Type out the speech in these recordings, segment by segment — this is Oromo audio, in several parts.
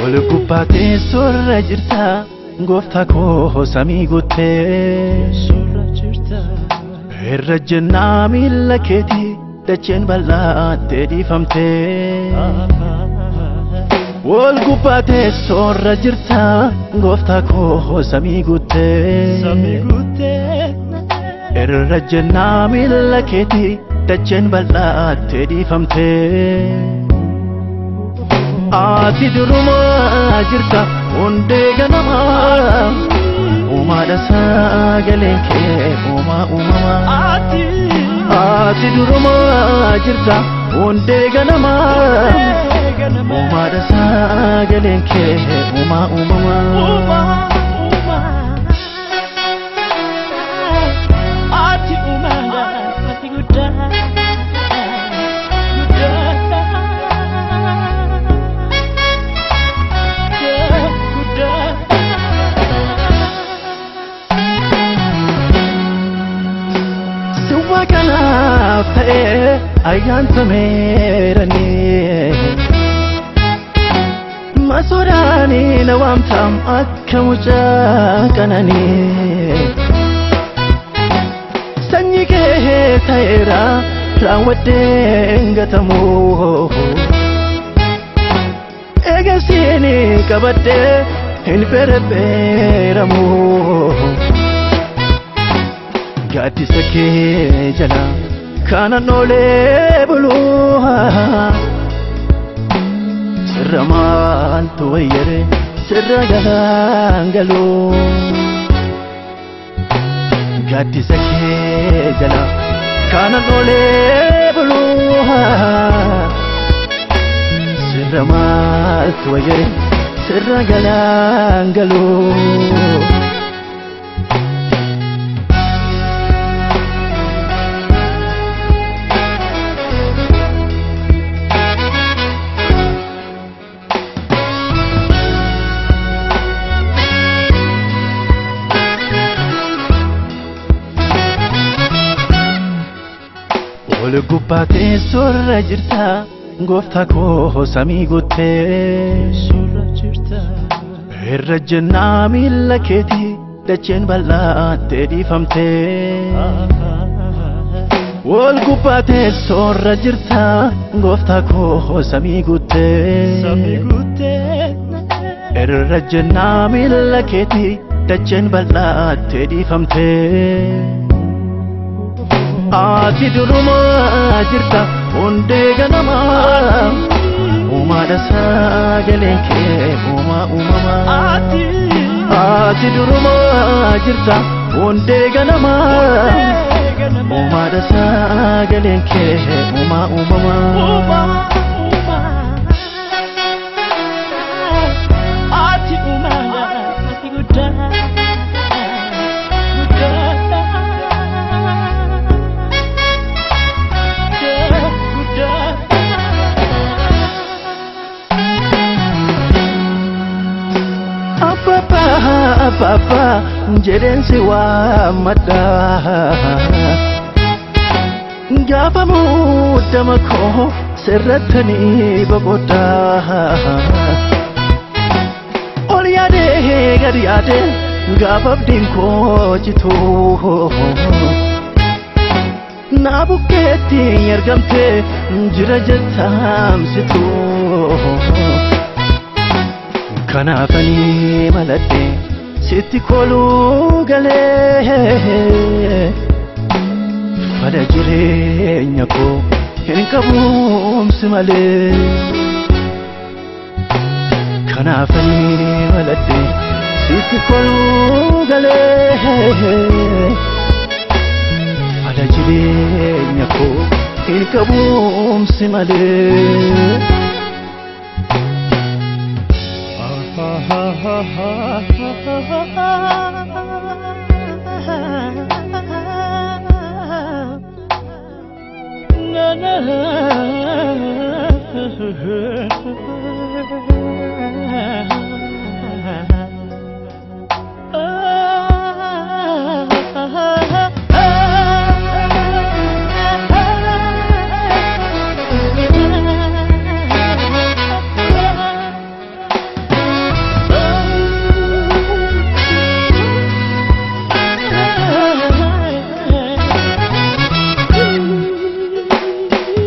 Olgubbate sorra jirta gooftaa koo samii guuttee sorra jirta irra jennaa miilla keetii dacheen bal'aattee dhiifamtee Olgubbate sorra jirta gooftaa koo samii guuttee irra jennaa miilla keetii dacheen bal'aattee dhiifamtee Ati Durumaa jirta hundee ganamaa Uumaadha sagaleen kee uumamaa Ati Durumaa jirta hundee ganamaa Uumaadha sagaleen kee uumamaa Ati uumaadha ati guddaa Ayaan sameerani Masurani nawamtam akka mucaa kanani Sanyi kee ta'eera raawwadheen gatamu Eegasiini qabadhee hin beeramu Gaaddisa kee jala Kana nole buluha Sirra maaltu wayyare sirra galangalu Gaaddisa kee jala Kana nole buluha Sirra maaltu wayyare sirra galangalu Olgubbate sorra jirta gooftaa koo samii guuttee sorra jirta irra jennaa miilla keetii dacheen bal'aattee dhiifamtee Olgubbate sorra jirta gooftaa koo samii guuttee irra jennaa miilla keetii dacheen bal'aattee dhiifamtee Ati Durumaa jirta hundee ganamaa Uumaadha sagaleen kee uumamaa Ati Durumaa jirta hundee ganamaa Uumaadha sagaleen kee uumamaa Ati uumaadha ati guddaa Papa jedhensi waammadha Gaafa muddama koo sirrattanii boqodha Ol yaadee gad yaadee gaafa abdiin koo citu Naa bukkeetti ergamtee jira jettaamsitu Kanaafanii maladhee sitti kooluu galee Fada jireenya koo hin qabuumsi malee Kanaafanii maladhee sitti kooluu galee jireenya koo hin qabuumsi malee.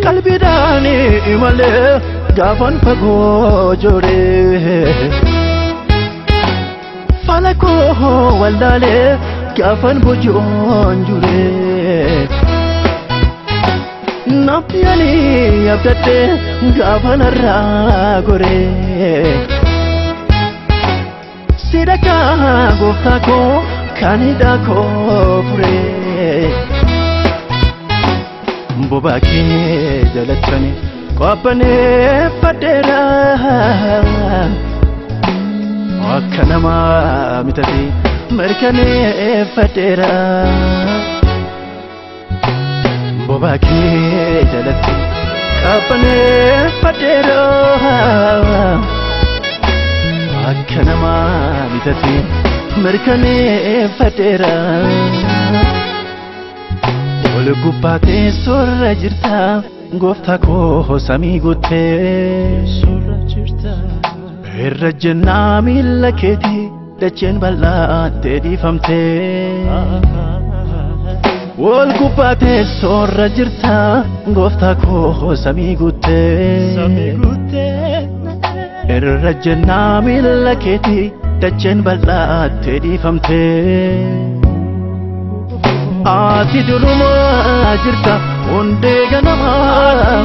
Qalbiidhaani malee gaafan fagoo jooree faana koo wallaalee gaafan bojoon juree namni abdaddee gaafan irraa goree sidakaa gooftaa koo kan hidhaa koo furee. Boba kee jalatani qophaa'ee fadheera akka nama mitati mirkanee fadheera. Boba kee jalatti qophaa'ee fadheera akka nama mitati mirkanee fadheera. Ol gubbaatee sorra jirta gooftaa koo samii guuttee sorra jirta irra jennaa miila keetii dacheen bal'aattee dhiifamtee. Ol gubbaatee sorra jirta gooftaa koo samii guuttee irra jennaa miila keetii dacheen bal'aattee dhiifamtee. Ati durumaa jirta hundee ganamaa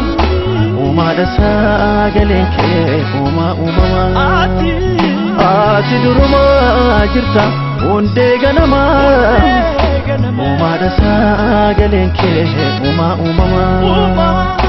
uumaa Dastaa galeen kee uumaa uumamaa. Ati durumaa jirta hundee ganamaa uumaa Dastaa galeen kee uumaa uumamaa.